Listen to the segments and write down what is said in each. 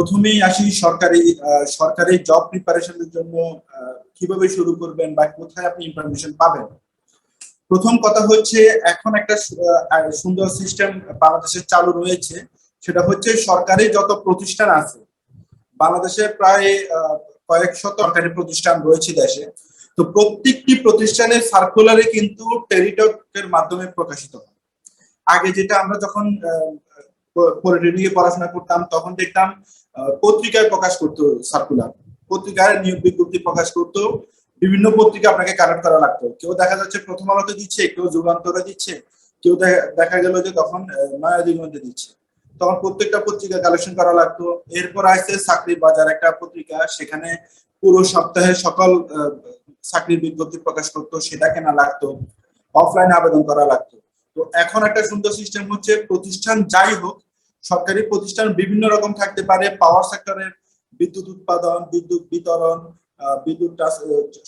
প্রথমেই আসি সরকারি সরকারি জব প্রিপারেশনের জন্য কিভাবে শুরু করবেন বা কোথায় আপনি ইনফরমেশন পাবেন। প্রথম কথা হচ্ছে এখন একটা সুন্দর সিস্টেম বাংলাদেশে চালু রয়েছে, সেটা হচ্ছে সরকারি যত প্রতিষ্ঠান আছে বাংলাদেশে প্রায় কয়েক শত সরকারি প্রতিষ্ঠান রয়েছে দেশে। তো প্রত্যেকটি প্রতিষ্ঠানের সার্কুলারে কিন্তু টেলিটকের মাধ্যমে প্রকাশিত হয়। আগে যেটা আমরা যখন পলিটেকনিকে পড়াশোনা করতাম তখন দেখতাম পত্রিকায় প্রকাশ করতো সার্কুলার, পত্রিকায় নিয়োগ বিজ্ঞপ্তি প্রকাশ করতো, বিভিন্ন পত্রিকা আপনাকে কালেক্ট করা লাগতো। কেউ দেখা যাচ্ছে প্রথম আলোতে দিচ্ছে, কেউ যুগান্তরে দিচ্ছে, কেউ দেখা গেল যে তখন নয়া দিগন্তে দিচ্ছে। তখন প্রত্যেকটা পত্রিকা কালেকশন করা লাগতো। এরপর আসছে চাকরির বাজার একটা পত্রিকা, সেখানে পুরো সপ্তাহে সকল চাকরির বিজ্ঞপ্তি প্রকাশ করতো, সেটা কেনা লাগতো, অফলাইনে আবেদন করা লাগতো। তো এখন একটা সুন্দর সিস্টেম হচ্ছে, প্রতিষ্ঠান যাই হোক, সরকারি প্রতিষ্ঠান বিভিন্ন রকম থাকতে পারে, পাওয়ার সেক্টরের বিদ্যুৎ উৎপাদন, বিদ্যুৎ বিতরণ, বিদ্যুৎ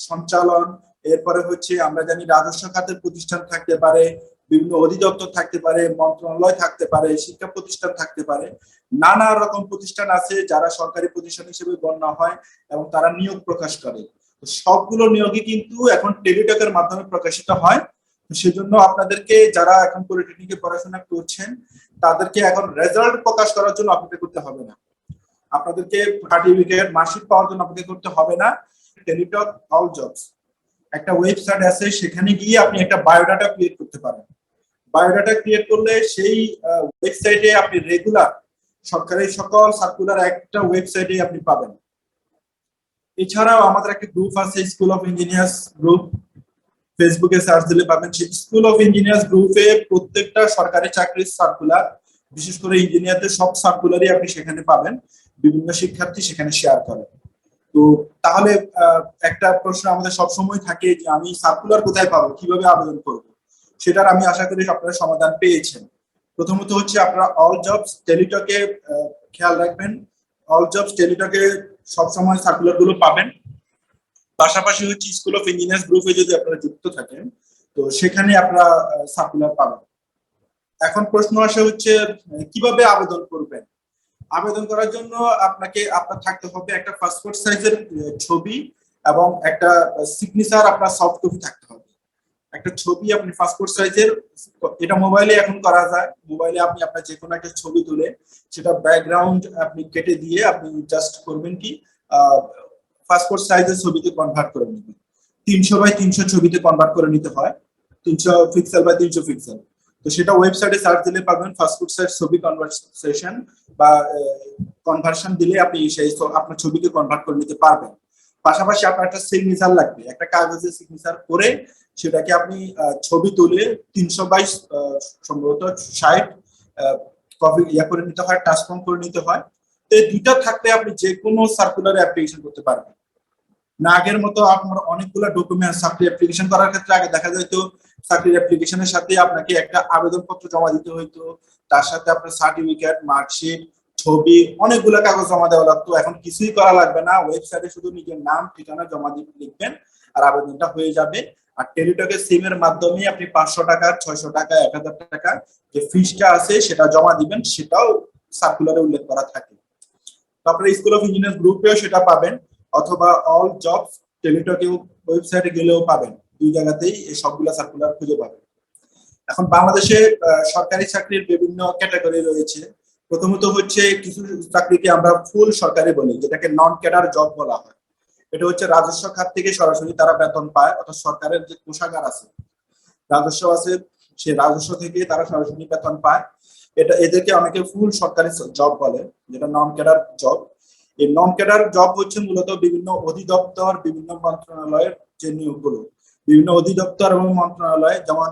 সঞ্চালন, এরপরে হচ্ছে আমরা জানি রাজস্ব খাতের প্রতিষ্ঠান থাকতে পারে, বিভিন্ন অধিদপ্তর থাকতে পারে, মন্ত্রণালয় থাকতে পারে, শিক্ষা প্রতিষ্ঠান থাকতে পারে। নানা রকম প্রতিষ্ঠান আছে যারা সরকারি প্রতিষ্ঠান হিসেবে গণ্য হয় এবং তারা নিয়োগ প্রকাশ করে। সবগুলো নিয়োগই কিন্তু এখন টেলিটকের মাধ্যমে প্রকাশিত হয়। সেজন্য আপনাদেরকে যারা এখন পলিটেকনিকে পড়াশোনা করছেন তাদেরকে এখন রেজাল্ট প্রকাশ করার জন্য অপেক্ষা করতে হবে না, আপনাদেরকে সার্টিফিকেট মার্কশিট পাওয়ার জন্য অপেক্ষা করতে হবে না। টেলিটক অল জবস একটা ওয়েবসাইট আছে, সেখানে গিয়ে আপনি একটা বায়োডাটা ক্রিয়েট করতে পারেন। বায়োডাটা ক্রিয়েট করলে সেই ওয়েবসাইটে আপনি রেগুলার সরকারি সকল সার্কুলার একটা ওয়েবসাইটে আপনি পাবেন। এছাড়াও আমাদের একটা গ্রুপ আছে, স্কুল অফ ইঞ্জিনিয়ার্স গ্রুপ, ফেসবুকে সার্চ দিলে পাবেন। সেই স্কুল অফ ইঞ্জিনিয়ার্স গ্রুপে প্রত্যেকটা সরকারি চাকরির সার্কুলার, বিশেষ করে ইঞ্জিনিয়ারদের সব সার্কুলারই আপনি সেখানে পাবেন, বিভিন্ন শিক্ষার্থী সেখানে শেয়ার করেন। তো তাহলে একটা প্রশ্ন আমাদের সবসময় থাকে যে আমি সার্কুলার কোথায় পাবো, কিভাবে আবেদন করবো, সেটার আমি আশা করি আপনারা সমাধান পেয়েছেন। প্রথমত হচ্ছে আপনারা অল জবস টেলিটকে খেয়াল রাখবেন, অল জবস টেলিটকে সবসময় সার্কুলার গুলো পাবেন। পাশাপাশি হচ্ছে স্কুল অফ ইঞ্জিনিয়ার্স গ্রুপে যদি আপনারা যুক্ত থাকেন তো সেখানে আপনারা সার্কুলার পাবেন। এখন প্রশ্ন আসে হচ্ছে কিভাবে আবেদন করবেন। আবেদন করার জন্য আপনার থাকতে হবে একটা পাসপোর্ট সাইজের ছবি এবং একটা সিগনেচার, আপনার সফট কপি থাকতে হবে। একটা ছবি আপনি পাসপোর্ট সাইজের, এটা মোবাইলে এখন করা যায়, মোবাইলে আপনি আপনার যে কোনো একটা ছবি তুলে সেটা ব্যাকগ্রাউন্ড আপনি কেটে দিয়ে আপনি জাস্ট করবেন কি পাসপোর্ট সাইজের ছবিতে কনভার্ট করে নেবেন। 300 বাই 300 ছবিতে কনভার্ট করে নিতে হয়, 300 পিক্সেল বাই 300 পিক্সেল। তো সেটা ওয়েবসাইটে সার্চ দিলে পাবেন, পাসপোর্ট সাইজ ছবি কনভার্সেশন বা কনভার্সন দিলে আপনি সেই আপনার ছবিকে কনভার্ট করে নিতে পারবেন। পাশাপাশি আপনার একটা সিগনেচার লাগবে, একটা কাগজে সিগনেচার করে সেটাকে আপনি ছবি তুলে 300 বাই সম্ভবত 60 কপি করে নিতে হয়, ট্রান্সফর্ম করে নিতে হয়। তো এই দুইটা থাকলে আপনি যে কোনো সার্কুলারে অ্যাপ্লিকেশন করতে পারবেন। না আগের মতো আপনার অনেকগুলো ডকুমেন্ট, চাকরি অ্যাপ্লিকেশন করার ক্ষেত্রে আগে দেখা যেত চাকরির অ্যাপ্লিকেশনের সাথে আপনাকে একটা আবেদনপত্র জমা দিতে হইতো, তার সাথে আপনার সার্টিফিকেট, মার্কশিট, ছবি, অনেকগুলো কাগজ জমা দেওয়া লাগতো। এখন কিছুই করা লাগবে না, ওয়েবসাইটে শুধু নিজের নাম ঠিকানা জমা লিখবেন আর আবেদনটা হয়ে যাবে। আর টেলিটকের সিম এর মাধ্যমে আপনি 500 টাকা, 600 টাকা, 1000 টাকা যে ফিসটা আছে সেটা জমা দিবেন, সেটাও সার্কুলারে উল্লেখ করা থাকে। তারপরে স্কুল অফ ইঞ্জিনিয়ার্স গ্রুপেও সেটা পাবেন, অথবা অল জবস টেলিটকেও ওয়েবসাইটে গেলেও পাবেন, দুই জায়গাতেই এই সবগুলা সার্কুলার খুঁজে পাবেন। এখন বাংলাদেশে সরকারি চাকরির বিভিন্ন ক্যাটাগরি রয়েছে। প্রথমত হচ্ছে কিছু চাকরিকে আমরা ফুল সরকারি বলি, যেটাকে নন ক্যাডার জব বলা হয়। এটা হচ্ছে রাজস্ব খাত থেকে সরাসরি তারা বেতন পায়, অর্থাৎ সরকারের যে কোষাগার আছে, রাজস্ব আছে, সেই রাজস্ব থেকে তারা সরাসরি বেতন পায়। এদেরকে অনেকে ফুল সরকারি জব বলে, যেটা নন ক্যাডার জব। এই নন ক্যাডার জব হচ্ছে মূলত বিভিন্ন অধিদপ্তর, বিভিন্ন মন্ত্রণালয়ের যে নিয়োগগুলো, বিভিন্ন অধিদপ্তর এবং মন্ত্রণালয়, যেমন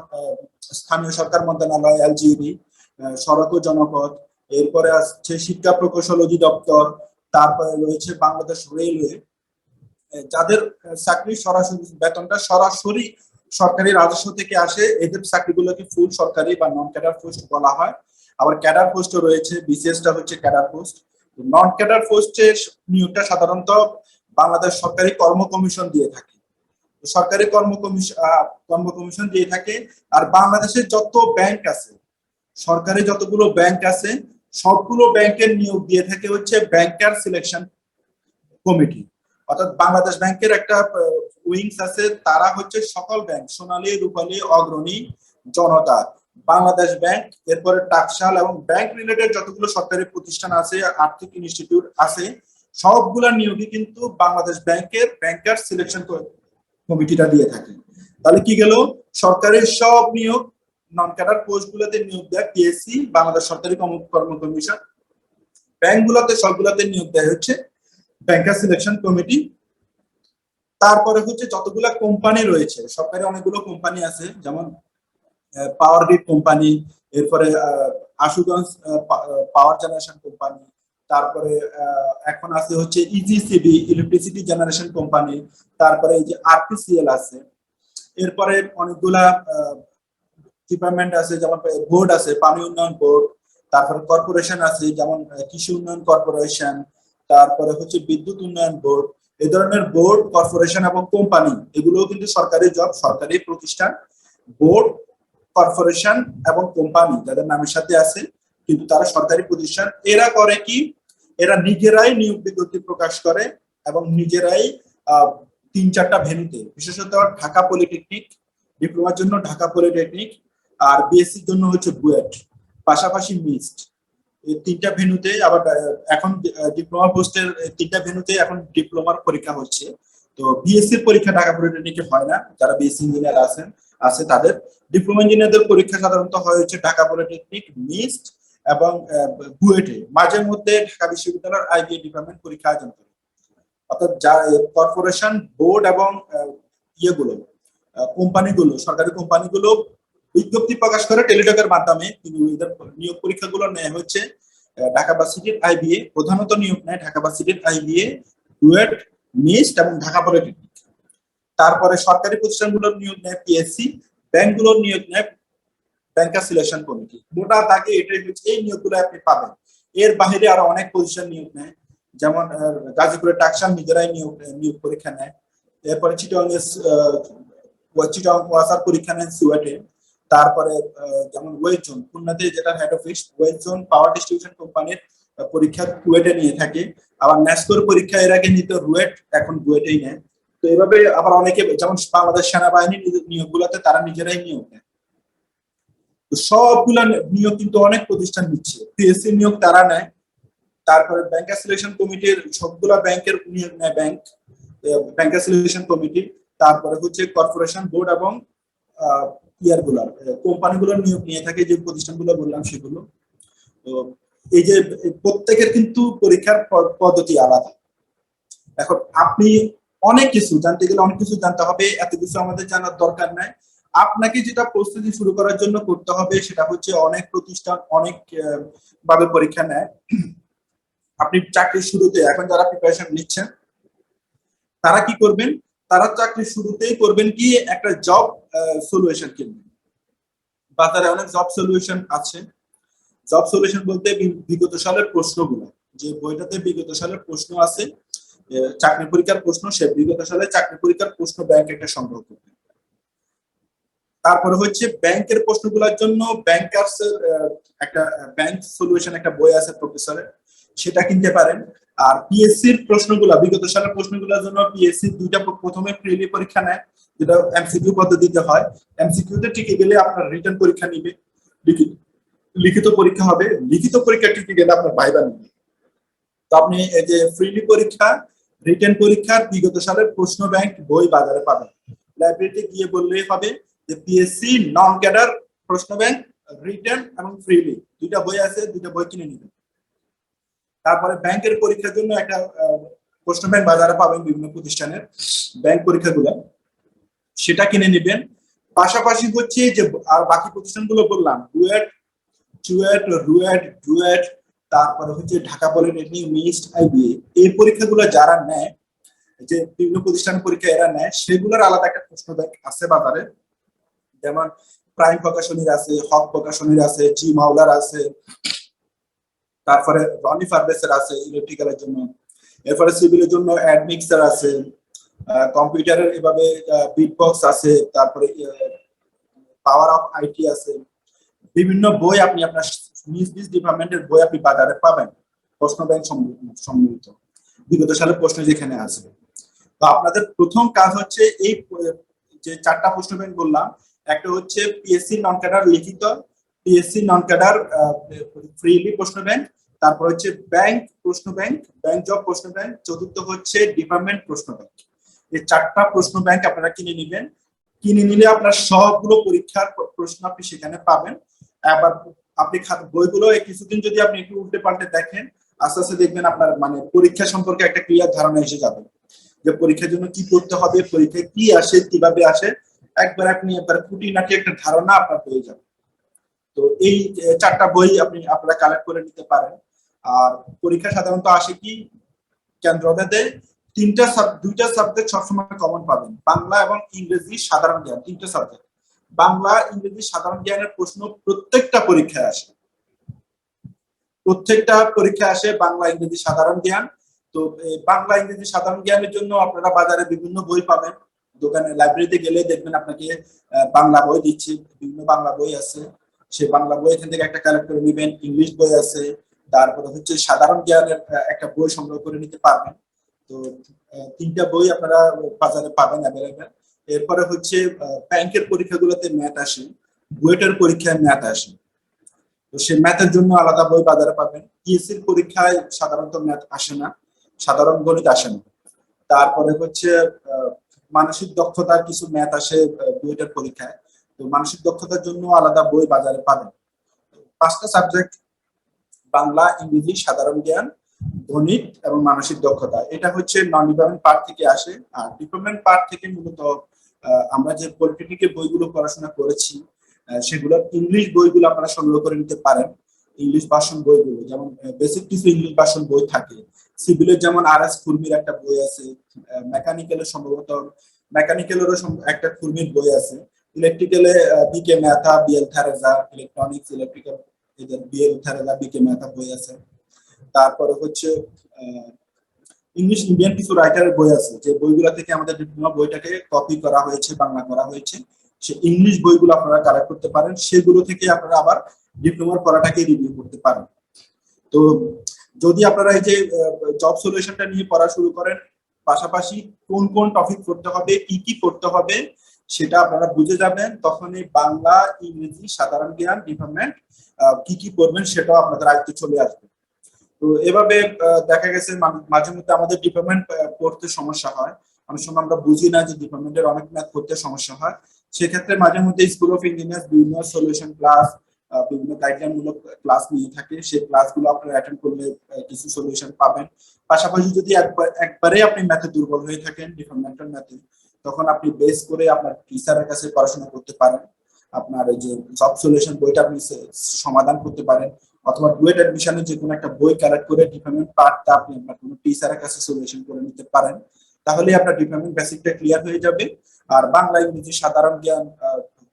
স্থানীয় সরকার মন্ত্রণালয় এলজিইডি, সড়ক ও জনপথ, এরপরে আসছে শিক্ষা প্রকৌশল অধিদপ্তর, তারপরে রয়েছে বাংলাদেশ রেলওয়ে। যাদের চাকরি সরাসরি বেতনটা সরাসরি সরকারি রাজস্ব থেকে আসে, এদের চাকরিগুলোকে ফুল সরকারি বা নন ক্যাডার পোস্ট বলা হয়। আবার ক্যাডার পোস্টও রয়েছে, বিসিএসটা হচ্ছে ক্যাডার পোস্ট। নন ক্যাডার পোস্টের নিয়োগটা সাধারণত বাংলাদেশ সরকারি কর্ম কমিশন দিয়ে থাকে, সরকারি কর্ম কমিশন দিয়ে থাকে। আর বাংলাদেশের যত ব্যাংক আছে, সরকারি যতগুলো ব্যাংক আছে, সবগুলো ব্যাংকের নিয়োগ দিয়ে থাকে হচ্ছে ব্যাংকার সিলেকশন কমিটি। অর্থাৎ বাংলাদেশ ব্যাংকের একটা উইংস আছে, তারা হচ্ছে সকল ব্যাংক সোনালী, রূপালী, অগ্রণী, জনতা, বাংলাদেশ ব্যাংক, এরপরে টাকশাল এবং ব্যাংক রিলেটেড যতগুলো সরকারি প্রতিষ্ঠান আছে, আর্থিক ইনস্টিটিউট আছে, সবগুলা নিয়োগই কিন্তু বাংলাদেশ ব্যাংকের ব্যাংকার সিলেকশন কমিটিটা দিয়ে থাকে। তাহলে কি গেল, সরকারের সব নিয়োগ নন ক্যাডার পোস্ট গুলোতে নিয়োগ দেয় পিএসসি, বাংলাদেশ সরকারি কর্ম কমিশন। ব্যাংকগুলোতে সবগুলোতে নিয়োগ দেয় হচ্ছে ব্যাংকার সিলেকশন কমিটি। তারপরে হচ্ছে যতগুলা কোম্পানি রয়েছে, সরকারি অনেকগুলো কোম্পানি আছে, যেমন পাওয়ার গ্রিড কোম্পানি, এরপরে আশুগঞ্জ পাওয়ার জেনারেশন কোম্পানি, তারপরে এখন আছে হচ্ছে ইজিসিবি ইলেকট্রিসিটি জেনারেশন কোম্পানি, তারপরে এই যে আরপিসিএল আছে, এরপরে অনেকগুলা ডিপার্টমেন্ট আছে, যেমন বোর্ড আছে পানি উন্নয়ন বোর্ড, তারপরে কর্পোরেশন আছে যেমন কৃষি উন্নয়ন কর্পোরেশন, তারপরে হচ্ছে বিদ্যুৎ উন্নয়ন বোর্ড। এই ধরনের বোর্ড, কর্পোরেশন এবং কোম্পানি এগুলো কিন্তু সরকারি জব, সরকারি প্রতিষ্ঠান। বোর্ড, কর্পোরেশন এবং কোম্পানি যাদের নামের সাথে আছে কিন্তু তারা সরকারি প্রতিষ্ঠান। এরা করে কি, এরা নিজেরাই নিয়োগ বিজ্ঞপ্তি প্রকাশ করে এবং নিজেরাই 3-4টা ভেন্যুতে, বিশেষত ঢাকা পলিটেকনিক, ডিপ্লোমার জন্য ঢাকা পলিটেকনিক, আর বিএসসির জন্য হচ্ছে বুয়েট, পাশাপাশি মিক্সড, এই 3টা ভেন্যুতে। আবার এখন ডিপ্লোমা পোস্টের 3টা ভেন্যুতে এখন ডিপ্লোমার পরীক্ষা হচ্ছে। তো বিএসসির পরীক্ষা ঢাকা পলিটেকনিকে হয় না, যারা বিএসসি ইঞ্জিনিয়ার আছে তাদের। ডিপ্লোমা ইঞ্জিনিয়ারদের পরীক্ষা সাধারণত হয় হচ্ছে ঢাকা পলিটেকনিক, মিক্সড এবং বুয়েটে। মাঝে মধ্যে ঢাকা বিশ্ববিদ্যালয়ের আইবিএ ডিপার্টমেন্ট পরীক্ষা আয়োজন করে। অর্থাৎ যা কর্পোরেশন, বোর্ড এবং ইয়েগুলো, কোম্পানিগুলো, সরকারি কোম্পানিগুলো বিজ্ঞপ্তি প্রকাশ করে টেলিটকের মাধ্যমে, কিন্তু এদের নিয়োগ পরীক্ষাগুলো নেয় হচ্ছে ঢাকা ভার্সিটির আইবিএ, প্রধানত নিয়োগ নেয় ঢাকা ভার্সিটির আইবিএ, বুয়েট, মিক্সড এবং ঢাকা পলিটেকনিক। তারপরে সরকারি প্রতিষ্ঠানগুলোর নিয়োগ নেয় পিএসসি, ব্যাংকগুলোর নিয়োগ নেয় ব্যাংকার সিলেকশন কমিটি। মোটা দাগে এটাই হচ্ছে, এই নিয়োগগুলো আপনি পাবেন। এর বাইরে আরো অনেক পজিশন নিয়োগ নেয়, যেমন গাজীপুরের টাকশাল নিজেরাই নিয়োগ পরীক্ষা নেয়। এরপরে চিটং ওয়াসার পরীক্ষা নেন সুয়েটে। তারপরে যেমন ওয়েস্ট জোন, খুলনাতে যেটা head office, West zone power distribution কোম্পানির পরীক্ষা কুয়েটে নিয়ে থাকে। আবার ন্যাসকোর পরীক্ষা এর আগে নিত রুয়েট, এখন বুয়েটেই নেয়। তো এভাবে আবার অনেকে, যেমন বাংলাদেশ সেনাবাহিনীর নিয়োগগুলোতে তারা নিজেরাই নিয়োগ নেয়। তো সবগুলা নিয়োগ কিন্তু অনেক প্রতিষ্ঠান নিচ্ছে, পিএসসি নিয়োগ তারা নেয়। তারপরে ব্যাংকার সিলেকশন কমিটির সবগুলা ব্যাংকের নিয়োগ নেয় ব্যাংকার সিলেকশন কমিটি। তারপরে হচ্ছে কর্পোরেশন, বোর্ড এবং ইয়ারগুলার কোম্পানিগুলোর নিয়োগ নিয়ে থাকে, যে প্রতিষ্ঠানগুলো বললাম সেগুলো। তো এই যে প্রত্যেকের কিন্তু পরীক্ষার পদ্ধতি আলাদা। এখন আপনি অনেক কিছু জানতে গেলে অনেক কিছু জানতে হবে, এত কিছু আমাদের জানার দরকার নাই। আপনাকে যেটা প্রস্তুতি শুরু করার জন্য করতে হবে সেটা হচ্ছে, অনেক প্রতিষ্ঠান অনেক ভাবে পরীক্ষা নেয়। আপনি চাকরির শুরুতে, এখন যারা প্রিপারেশন নিচ্ছেন তারা কি করবেন, তারা চাকরির শুরুতেই করবেন কি, একটা জব সলিউশন কিনবেন। বাজারে অনেক জব সলিউশন আছে। জব সলিউশন বলতে বিগত সালের প্রশ্নগুলো, যে বইটাতে বিগত সালের প্রশ্ন আছে, চাকরি পরীক্ষার প্রশ্ন, সে বিগত সালে চাকরি পরীক্ষার প্রশ্ন ব্যাংক একটা সংগ্রহ করবে। তারপরে হচ্ছে ব্যাংকের প্রশ্নগুলোর জন্য ব্যাংকার্স একটা ব্যাংক সলিউশন একটা বই আছে প্রফেসরের, সেটা কিনতে পারেন। আর পিএসসির প্রশ্নগুলো, বিগত সালের প্রশ্নগুলোর জন্য পিএসসি 2টা প্রথমে প্রিলি পরীক্ষা নেয়, যেটা এমসিকিউ পদ্ধতিতে হয়। এমসিকিউতে টিকে গেলে আপনার রিটেন পরীক্ষা নিবে, লিখিত পরীক্ষা হবে, লিখিত পরীক্ষা টিকে গেলে আপনার ভাইবা নিবে। তো আপনি এই যে প্রিলি পরীক্ষা, রিটেন পরীক্ষার বিগত সালের প্রশ্ন ব্যাংক বই বাজারে পাবেন। লাইব্রেরিতে গিয়ে বললেই হবে যে পিএসসি নন ক্যাডার প্রশ্ন ব্যাংক রিটেন এবং ফ্রিলি 2টা বই আছে, 2টা বই কিনে নেবেন। তারপরে ব্যাংকের পরীক্ষার জন্য একটা প্রশ্ন ব্যাংক বাজারে পাবেন বিভিন্ন প্রতিষ্ঠানের ব্যাংক পরীক্ষাগুলো, সেটা কিনে নেবেন। পাশাপাশি হচ্ছে যে আর বাকি প্রতিষ্ঠানগুলো বললাম, বুয়েট, চুয়েট, রুয়েট, ডুয়েট, তারপরে হচ্ছে ঢাকা পলিটেকনিক, মিক্সড, আইবিএ, এই পরীক্ষাগুলো যারা নেয়, যে বিভিন্ন প্রতিষ্ঠান পরীক্ষা এরা নেয়, সেগুলোর আলাদা একটা প্রশ্ন ব্যাংক আছে বাজারে। যেমন প্রাইম প্রকাশনীর আছে, হক প্রকাশনীর আছে, জি মাওলার আছে, তারপরে রনি ফার্বেসের আছে ইলেকট্রিক্যালের জন্য, এরপরে সিভিলের জন্য অ্যাডমিক্সের আছে, কম্পিউটারের এভাবে বিটবক্স আছে, তারপরে পাওয়ার অফ আইটি আছে, বিভিন্ন বই আপনি আপনার নিজ নিজ ডিপার্টমেন্টের বই আপনি বাজারে পাবেন, প্রশ্ন ব্যাংক সম্মিলিত বিগত সালের প্রশ্ন যেখানে আছে। তো আপনাদের প্রথম কাজ হচ্ছে এই যে 4টা প্রশ্ন ব্যাংক বললাম, একটা হচ্ছে পিএসসি নন ক্যাডার লিখিত, পিএসসি নন ক্যাডার ফ্রিলি প্রশ্ন ব্যাংক, তারপর হচ্ছে ব্যাংক প্রশ্ন ব্যাংক, ব্যাংক জব প্রশ্ন ব্যাংক, চতুর্থ হচ্ছে ডিপার্টমেন্ট প্রশ্ন ব্যাংক। এই 4টা প্রশ্ন ব্যাংক আপনারা কিনে নেবেন। কিনে নিলে আপনার সবগুলো পরীক্ষার প্রশ্ন আপনি সেখানে পাবেন। আবার আপনি বইগুলো কিছুদিন যদি আপনি একটু উল্টে পাল্টে দেখেন, আস্তে আস্তে দেখবেন আপনার মানে পরীক্ষা সম্পর্কে একটা ক্লিয়ার ধারণা এসে যাবে, যে পরীক্ষার জন্য কি করতে হবে, পরীক্ষায় কি আসে, কিভাবে আসে, একবার আপনি একবার খুঁটিনাটি একটা ধারণা আপনার হয়ে যাবে। তো এই 4টা বই আপনারা কালেক্ট করে নিতে পারেন। আর পরীক্ষা সাধারণত আসে কি কেন্দ্রভেদে দুইটা সাবজেক্ট সবসময় কমন পাবেন, বাংলা এবং ইংরেজি সাধারণ জ্ঞান, 3টে সাবজেক্ট। বাংলা ইংরেজি সাধারণ জ্ঞানের প্রশ্ন প্রত্যেকটা পরীক্ষায় আসে, প্রত্যেকটা পরীক্ষা আসে বাংলা ইংরেজি সাধারণ জ্ঞান। তো বাংলা ইংরেজি সাধারণ জ্ঞানের জন্য আপনারা বাজারে বিভিন্ন বই পাবেন, দোকানে লাইব্রেরিতে গেলে দেখবেন আপনাকে বাংলা বই দিচ্ছে, বিভিন্ন বাংলা বই আছে, সেই বাংলা বই এখান থেকে একটা কালেক্ট করে নেবেন। ইংলিশ বই আছে, তারপরে হচ্ছে সাধারণ জ্ঞানের একটা বই সংগ্রহ করে নিতে পারবেন। তো 3টা বই আপনারা বাজারে পাবেন অ্যাভেলেবেল। এরপরে হচ্ছে ব্যাংকের পরীক্ষাগুলোতে ম্যাথ আসে, বুয়েটের পরীক্ষায় ম্যাথ আসে, তো সেই ম্যাথের জন্য আলাদা বই বাজারে পাবেন। পিএসসির পরীক্ষায় সাধারণত ম্যাথ আসে না, সাধারণ গণিত আসে না। তারপরে হচ্ছে মানসিক দক্ষতার কিছু ম্যাথ আসে বুয়েটের পরীক্ষায়, তো মানসিক দক্ষতার জন্য আলাদা বই বাজারে পাবেন। 5টা সাবজেক্ট, বাংলা ইংরেজি সাধারণ জ্ঞান গণিত এবং মানসিক দক্ষতা, এটা হচ্ছে নন ডিপার্টমেন্ট পার্ট থেকে আসে। আর ডিপার্টমেন্ট পার্ট থেকে মূলত আমরা যে পলিটেকনিকের বইগুলো পড়াশোনা করেছি সেগুলো ইংলিশ বইগুলো আপনারা সংগ্রহ করে নিতে পারেন। ইংলিশ ভার্সন বইগুলো যেমন বেসিক কিছু ইংলিশ ভার্সন বই থাকে, সিভিলের যেমন আর এস খুরমির একটা বই আছে, মেকানিক্যালের সম্ভবত মেকানিক্যালেরও একটা খুরমির বই আছে, ইলেকট্রিক্যালে বিকে মেহতা, বিএল থারেজা, ইলেকট্রনিক্স ইলেকট্রিক্যাল এদের বিএল থারেজা, বিকে মেহতা বই আছে। তারপরে হচ্ছে ইংলিশ ইন্ডিয়ান কিছু রাইটারের বই আছে, যে বইগুলো থেকে আমাদের ডিপ্লোমা বইটাকে কপি করা হয়েছে, বাংলা করা হয়েছে, সে ইংলিশ বইগুলো আপনারা কালেক্ট করতে পারেন, সেগুলো থেকে আপনারা আবার ডিপ্লোমার পড়াটাকে রিভিউ করতে পারেন। তো যদি আপনারা এই যে জব সলিউশনটা নিয়ে পড়া শুরু করেন, পাশাপাশি কোন কোন টপিক পড়তে হবে, কি কি পড়তে হবে সেটা আপনারা বুঝে যাবেন, তখন এই বাংলা ইংরেজি সাধারণ জ্ঞান ডিপার্টমেন্ট কি কি পড়বেন সেটাও আপনাদের আয়ত্তে চলে আসবে। তো এভাবে দেখা গেছে মাঝে মধ্যে আমাদের ডিপার্টমেন্ট পড়তে সমস্যা হয়, অনেক সময় আমরা বুঝি না যে ডিপার্টমেন্টের অনেক ম্যাথ করতে সমস্যা হয়, সেক্ষেত্রে মাঝে মধ্যে স্কুল অফ ইঞ্জিনিয়ার্স বিভিন্ন সলিউশন ক্লাস, বিভিন্ন গাইডলাইন মূলক ক্লাস নিয়ে থাকে, সেই ক্লাসগুলো আপনারা অ্যাটেন্ড করলে কিছু সলিউশন পাবেন। পাশাপাশি যদি একবারে আপনি ম্যাথে দুর্বল হয়ে থাকেন ডিপার্টমেন্টাল ম্যাথে, তখন আপনি বেস করে আপনার টিচারের কাছে পড়াশোনা করতে পারেন, আপনার এই যে সব সলিউশন বইটা আপনি সমাধান করতে পারেন, অথবা ডুয়েট অ্যাডমিশনের যে কোনো একটা বই কালেক্ট করে ডিপার্টমেন্ট পার্টটা আপনি আপনার কোনো টিচারের কাছে সলিউশন করে নিতে পারেন, তাহলে আপনার ডিপার্টমেন্ট বেসিকটা ক্লিয়ার হয়ে যাবে। আর বাংলা ইংরেজি সাধারণ জ্ঞান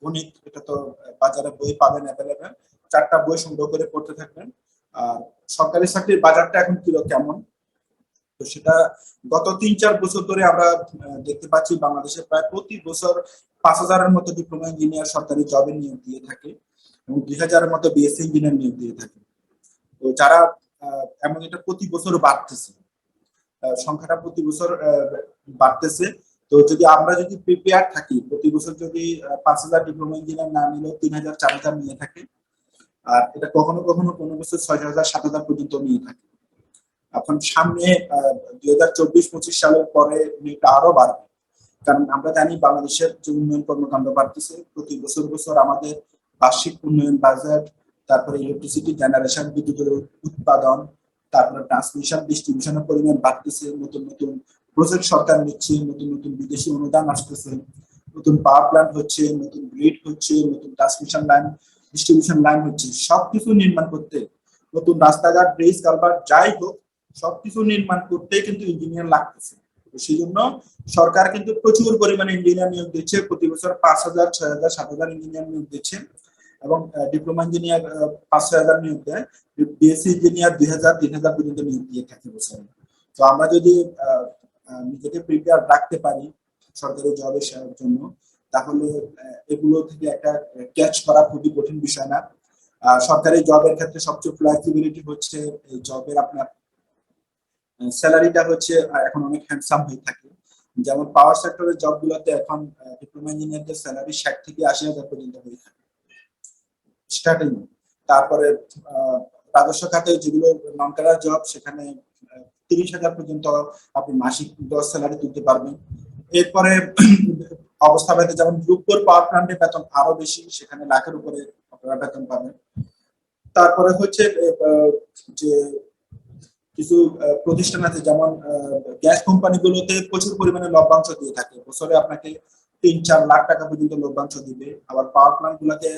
গণিত এটা তো বাজারে বই পাবেন অ্যাভেলেবেল, 4টা বই সংগ্রহ করে পড়তে থাকবেন। আর সরকারি চাকরির বাজারটা এখন কেমন, তো সেটা গত 3-4 বছর ধরে আমরা দেখতে পাচ্ছি বাংলাদেশে প্রায় প্রতি বছর 5,000-এর মতো ডিপ্লোমা ইঞ্জিনিয়ার সরকারি জবে নিয়োগ দিয়ে থাকে এবং 2,000-এর মতো বিএসসি ইঞ্জিনিয়ার নিয়োগ দিয়ে থাকে। তো যারা এমন এটা প্রতি বছর বাড়তেছে, সংখ্যাটা প্রতি বছর বাড়তেছে। তো যদি আমরা যদি প্রিপেয়ার থাকি, প্রতি বছর যদি 5,000 ডিপ্লোমা ইঞ্জিনিয়ার না নিলেও 3,000 4,000 নিয়ে থাকে, আর এটা কখনো কখনো কোনো বছর 6,000 7,000 পর্যন্ত নিয়ে থাকে। এখন সামনে 2024-25 সালের পরে এটা আরো বাড়বে, কারণ আমরা জানি বাংলাদেশের যে উন্নয়ন কর্মকাণ্ড বাড়তেছে, প্রতি বছর বছর আমাদের বার্ষিক উন্নয়ন বাজেট, তারপরে ইলেকট্রিসিটি জেনারেশন, বিদ্যুতের উৎপাদন, তারপরে ট্রান্সমিশন ডিস্ট্রিবিউশনের পরিমাণ বাড়তেছে, নতুন নতুন প্রজেক্ট সরকার নিচ্ছে, নতুন নতুন বিদেশি অনুদান আসতেছে, নতুন পাওয়ার প্ল্যান্ট হচ্ছে, নতুন গ্রিড হচ্ছে, নতুন ট্রান্সমিশন লাইন ডিস্ট্রিবিউশন লাইন হচ্ছে, সবকিছু নির্মাণ করতে, নতুন রাস্তাঘাট ব্রিজ কালভার্ট যাই হোক সবকিছু নির্মাণ করতে কিন্তু ইঞ্জিনিয়ার লাগতেছে। সেই জন্য সরকার কিন্তু প্রচুর পরিমাণে ইঞ্জিনিয়ার নিয়োগ দিচ্ছে, প্রতি বছর 5,000 6,000 7,000 ইঞ্জিনিয়ার নিয়োগ দিচ্ছে, এবং ডিপ্লোমা ইঞ্জিনিয়ার 5-6,000 নিয়োগ দেয়, বিএসসি ইঞ্জিনিয়ার 2,000 3,000 পর্যন্ত নিয়োগ দিয়ে থাকে বছরে। তো আমরা যদি নিজেকে প্রিপেয়ার রাখতে পারি সরকারি জবের জন্য, তাহলে এগুলো থেকে একটা ক্যাচ করা খুবই কঠিন বিষয় না। সরকারি জবের ক্ষেত্রে সবচেয়ে ফ্লেক্সিবিলিটি হচ্ছে এই জবের আপনার স্যালারিটা হচ্ছে এখন অনেক হ্যান্ডসাম হয়ে থাকে। যেমন পাওয়ার সেক্টরের জব গুলোতে এখন ডিপ্লোমা ইঞ্জিনিয়ারদের স্যালারি 60 থেকে 80 হাজার পর্যন্ত হয়ে থাকে স্টার্টিং। তারপরে রাজস্ব খাতে যেগুলো নন ক্যাডার জব সেখানে 30,000 পর্যন্ত আপনি মাসিক গ্রস স্যালারি তুলতে পারবেন। এরপরে অবস্থা ভেদে যেমন গ্রুপ 4 পাওয়ার প্ল্যান্টের বেতন আরো বেশি, সেখানে লাখের উপরে আপনারা বেতন পাবেন। তারপরে হচ্ছে যে কিছু প্রতিষ্ঠান আছে যেমন গ্যাস কোম্পানিগুলোতে প্রচুর পরিমাণে লভ্যাংশ দিয়ে থাকে, বছরে আপনাকে 3-4 লাখ টাকা পর্যন্ত লভ্যাংশ দিবে। আবার পাওয়ার প্ল্যান্ট গুলাতে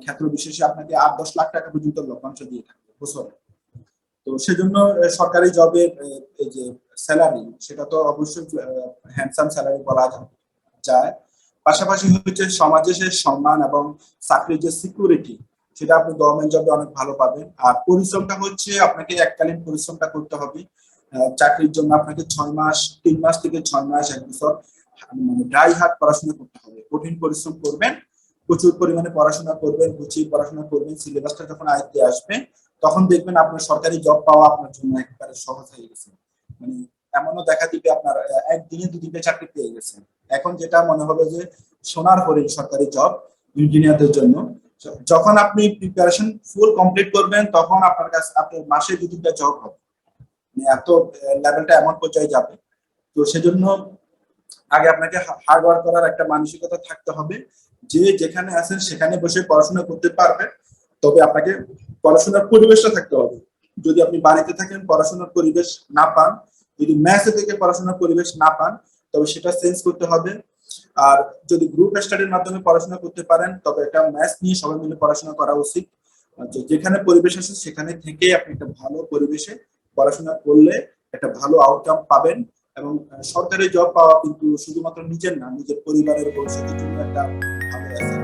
ক্ষেত্র বিশেষে আপনাকে 8-10 লাখ টাকা পর্যন্ত লভ্যাংশ দিয়ে থাকে বছরে। তো সেজন্য সরকারি জবের এই যে স্যালারি সেটা তো অবশ্যই হ্যান্ডসাম স্যালারি বলা যায়। পাশাপাশি হচ্ছে সমাজে সে সম্মান এবং চাকরির যে সিকিউরিটি সেটা আপনি গভর্নমেন্ট জবে অনেক ভালো পাবেন। আর পরিশ্রমটা হচ্ছে আপনাকে এককালীন পরিশ্রমটা করতে হবে। চাকরির জন্য আপনাকে 6 মাস, 3 মাস থেকে 6 মাস, 1 বছর মানে ড্রাই হার্ট পড়াশোনা করতে হবে, কঠিন পরিশ্রম করবেন, প্রচুর পরিমাণে পড়াশোনা করবেন, গুছিয়ে পড়াশোনা করবেন। সিলেবাসটা যখন আয়ত্তে আসবে তখন দেখবেন আপনার সরকারি জব পাওয়া আপনার জন্য একেবারে সহজ হয়ে গেছে। মানে এমনও দেখা দিবে আপনার একদিনে 2-3টে চাকরি পেয়ে গেছেন। এখন যেটা মনে হবে যে সোনার হরিণ সরকারি জব ইঞ্জিনিয়ারদের জন্য। যখন আপনি প্রিপারেশন ফুল কমপ্লিট করবেন তখন আপনার কাছে আপনার মাসে 2-3টা জব হবে, মানে এত লেভেলটা এমন পর্যায়ে যাবে। তো সেজন্য আগে আপনাকে হার্ড ওয়ার্ক করার একটা মানসিকতা থাকতে হবে যে যেখানে আছেন সেখানে বসে পড়াশোনা করতে পারবেন। তবে আপনাকে পড়াশোনার পরিবেশটা থাকতে হবে। যদি আপনি বাড়িতে থাকেন পড়াশোনার পরিবেশ না পান, যদি মেসে থেকে পড়াশোনার পরিবেশ না পান, তবে সেটা চেঞ্জ করতে হবে। আর যদি গ্রুপ স্টাডির মাধ্যমে পড়াশোনা করতে পারেন তবে একটা ম্যাথ নিয়ে সবাই মিলে পড়াশোনা করা উচিত। যেখানে পরিবেশ আছে সেখানে থেকে আপনি একটা ভালো পরিবেশে পড়াশোনা করলে একটা ভালো আউটকাম পাবেন। এবং সরকারি জব পাওয়া কিন্তু শুধুমাত্র নিজের না, নিজের পরিবারের ভবিষ্যতের জন্য একটা ভালো আছে।